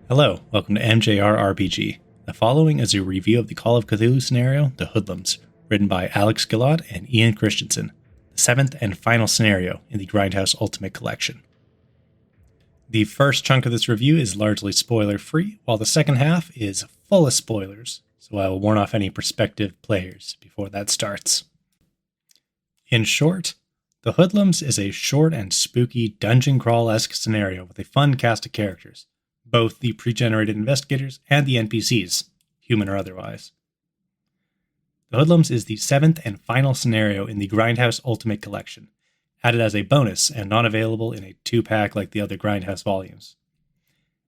Hello, welcome to MJRRPG. The following is a review of the Call of Cthulhu scenario, The Hoodlums, written by Alex Guillotte and Ian Christiansen, the seventh and final scenario in the Grindhouse Ultimate Collection. The first chunk of this review is largely spoiler-free, while the second half is full of spoilers, so I will warn off any prospective players before that starts. In short, The Hoodlums is a short and spooky dungeon crawl-esque scenario with a fun cast of characters, both the pre-generated investigators and the NPCs, human or otherwise. The Hoodlums is the seventh and final scenario in the Grindhouse Ultimate Collection, added as a bonus and not available in a 2-pack like the other Grindhouse volumes.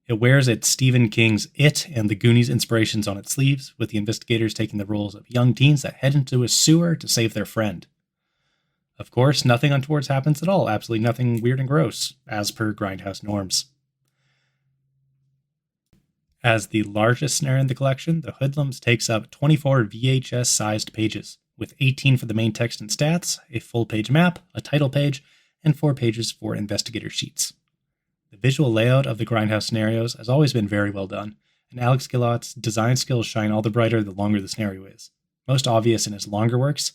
It wears its Stephen King's It and the Goonies inspirations on its sleeves, with the investigators taking the roles of young teens that head into a sewer to save their friend. Of course, nothing untoward happens at all, absolutely nothing weird and gross, as per Grindhouse norms. As the largest scenario in the collection, The Hoodlums takes up 24 VHS-sized pages, with 18 for the main text and stats, a full-page map, a title page, and 4 pages for investigator sheets. The visual layout of the Grindhouse scenarios has always been very well done, and Alex Guillotte's design skills shine all the brighter the longer the scenario is, most obvious in his longer works,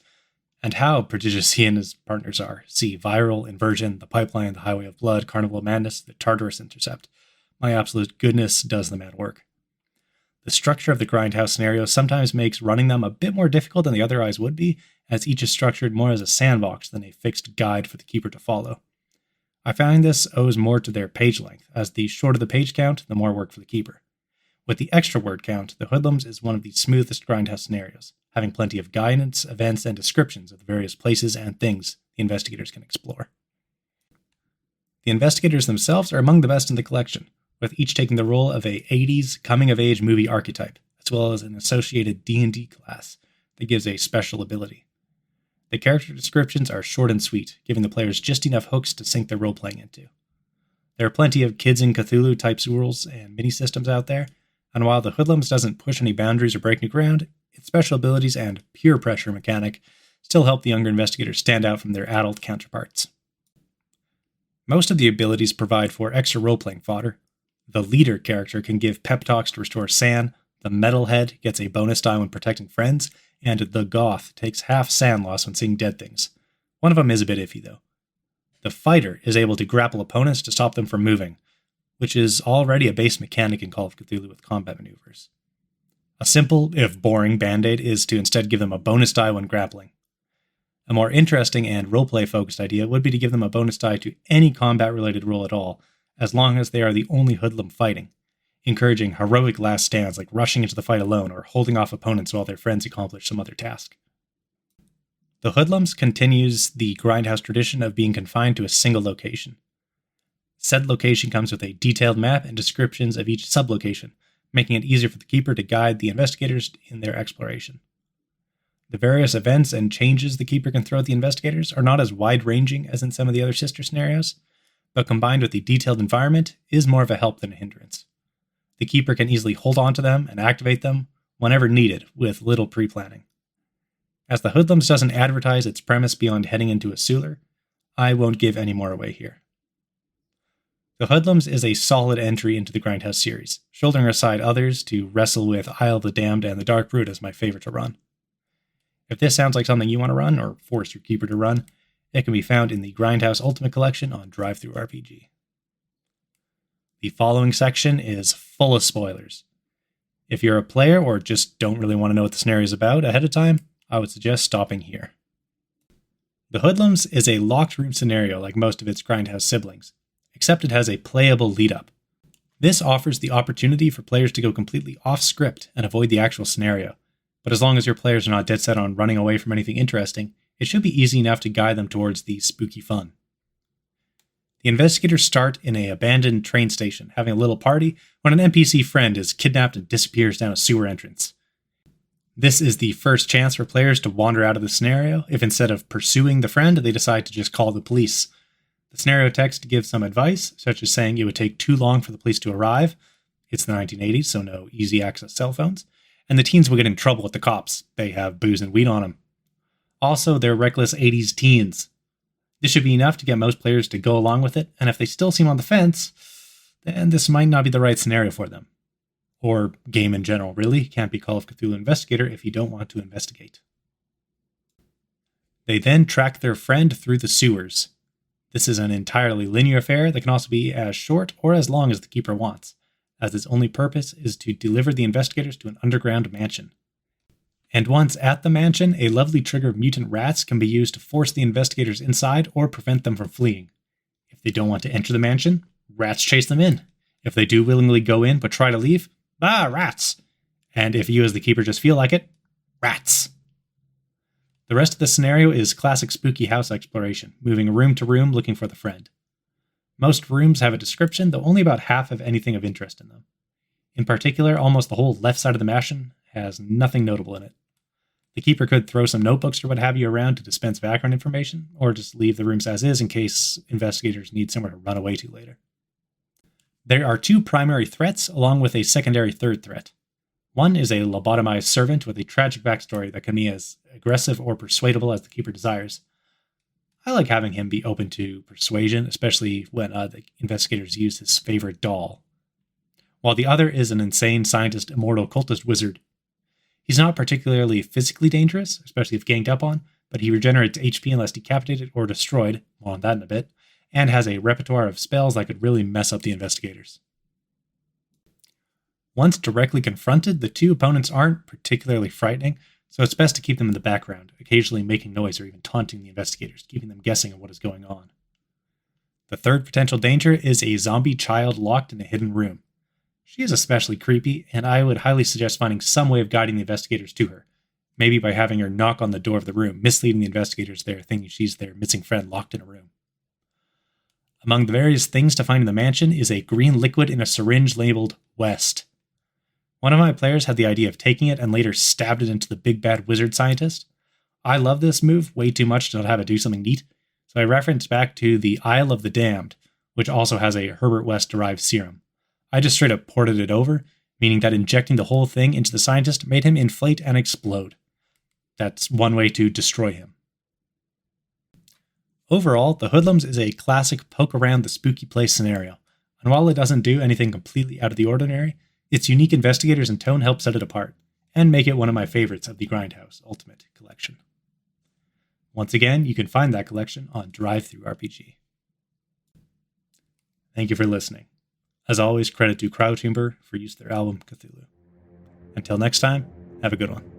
and how prodigious he and his partners are. See Viral, Inversion, The Pipeline, The Highway of Blood, Carnival of Madness, The Tartarus Intercept. My absolute goodness does the mad work. The structure of the Grindhouse scenario sometimes makes running them a bit more difficult than they otherwise would be, as each is structured more as a sandbox than a fixed guide for the keeper to follow. I find this owes more to their page length, as the shorter the page count, the more work for the keeper. With the extra word count, The Hoodlums is one of the smoothest Grindhouse scenarios, having plenty of guidance, events, and descriptions of the various places and things the investigators can explore. The investigators themselves are among the best in the collection, with each taking the role of a 80s coming-of-age movie archetype, as well as an associated D&D class that gives a special ability. The character descriptions are short and sweet, giving the players just enough hooks to sink their role-playing into. There are plenty of Kids in Cthulhu type rules and mini-systems out there, and while The Hoodlums doesn't push any boundaries or break new ground, its special abilities and peer pressure mechanic still help the younger investigators stand out from their adult counterparts. Most of the abilities provide for extra role-playing fodder. The leader character can give pep talks to restore san, the metalhead gets a bonus die when protecting friends, and the goth takes half san loss when seeing dead things. One of them is a bit iffy, though. The fighter is able to grapple opponents to stop them from moving, which is already a base mechanic in Call of Cthulhu with combat maneuvers. A simple, if boring, band-aid is to instead give them a bonus die when grappling. A more interesting and roleplay-focused idea would be to give them a bonus die to any combat-related roll at all, as long as they are the only hoodlum fighting, encouraging heroic last stands like rushing into the fight alone or holding off opponents while their friends accomplish some other task. The Hoodlums continues the Grindhouse tradition of being confined to a single location. Said location comes with a detailed map and descriptions of each sublocation, making it easier for the keeper to guide the investigators in their exploration. The various events and changes the keeper can throw at the investigators are not as wide-ranging as in some of the other sister scenarios, but combined with the detailed environment is more of a help than a hindrance. The keeper can easily hold on to them and activate them whenever needed with little pre-planning. As The Hoodlums doesn't advertise its premise beyond heading into a sewer, I won't give any more away here. The Hoodlums is a solid entry into the Grindhouse series, shouldering aside others to wrestle with Isle of the Damned and the Dark Root as my favorite to run. If this sounds like something you want to run, or force your keeper to run, it can be found in the Grindhouse Ultimate Collection on DriveThruRPG. The following section is full of spoilers. If you're a player or just don't really want to know what the scenario is about ahead of time, I would suggest stopping here. The Hoodlums is a locked room scenario like most of its Grindhouse siblings, except it has a playable lead-up. This offers the opportunity for players to go completely off-script and avoid the actual scenario, but as long as your players are not dead set on running away from anything interesting, it should be easy enough to guide them towards the spooky fun. The investigators start in an abandoned train station, having a little party, when an NPC friend is kidnapped and disappears down a sewer entrance. This is the first chance for players to wander out of the scenario if instead of pursuing the friend, they decide to just call the police. The scenario text gives some advice, such as saying it would take too long for the police to arrive. It's the 1980s, so no easy access cell phones. And the teens will get in trouble with the cops. They have booze and weed on them. Also, they're reckless 80s teens. This should be enough to get most players to go along with it, and if they still seem on the fence, then this might not be the right scenario for them. Or game in general, really. Can't be Call of Cthulhu Investigator if you don't want to investigate. They then track their friend through the sewers. This is an entirely linear affair that can also be as short or as long as the keeper wants, as its only purpose is to deliver the investigators to an underground mansion. And once at the mansion, a lovely trigger of mutant rats can be used to force the investigators inside or prevent them from fleeing. If they don't want to enter the mansion, rats chase them in. If they do willingly go in but try to leave, rats! And if you as the keeper just feel like it, rats! The rest of the scenario is classic spooky house exploration, moving room to room looking for the friend. Most rooms have a description, though only about half have anything of interest in them. In particular, almost the whole left side of the mansion has nothing notable in it. The keeper could throw some notebooks or what have you around to dispense background information, or just leave the rooms as is in case investigators need somewhere to run away to later. There are 2 primary threats, along with a secondary third threat. One is a lobotomized servant with a tragic backstory that can be as aggressive or persuadable as the keeper desires. I like having him be open to persuasion, especially when the investigators use his favorite doll. While the other is an insane scientist, immortal cultist wizard. He's not particularly physically dangerous, especially if ganged up on, but he regenerates HP unless decapitated or destroyed, more on that in a bit, and has a repertoire of spells that could really mess up the investigators. Once directly confronted, the 2 opponents aren't particularly frightening, so it's best to keep them in the background, occasionally making noise or even taunting the investigators, keeping them guessing on what is going on. The third potential danger is a zombie child locked in a hidden room. She is especially creepy, and I would highly suggest finding some way of guiding the investigators to her, maybe by having her knock on the door of the room, misleading the investigators there, thinking she's their missing friend locked in a room. Among the various things to find in the mansion is a green liquid in a syringe labeled West. One of my players had the idea of taking it and later stabbed it into the big bad wizard scientist. I love this move way too much to not have it do something neat, so I referenced back to the Isle of the Damned, which also has a Herbert West derived serum. I just straight up ported it over, meaning that injecting the whole thing into the scientist made him inflate and explode. That's one way to destroy him. Overall, the Hoodlums is a classic poke around the spooky place scenario, and while it doesn't do anything completely out of the ordinary, its unique investigators and tone help set it apart, and make it one of my favorites of the Grindhouse Ultimate Collection. Once again, you can find that collection on DriveThruRPG. Thank you for listening. As always, credit to Cryochamber for use of their album Cthulhu. Until next time, have a good one.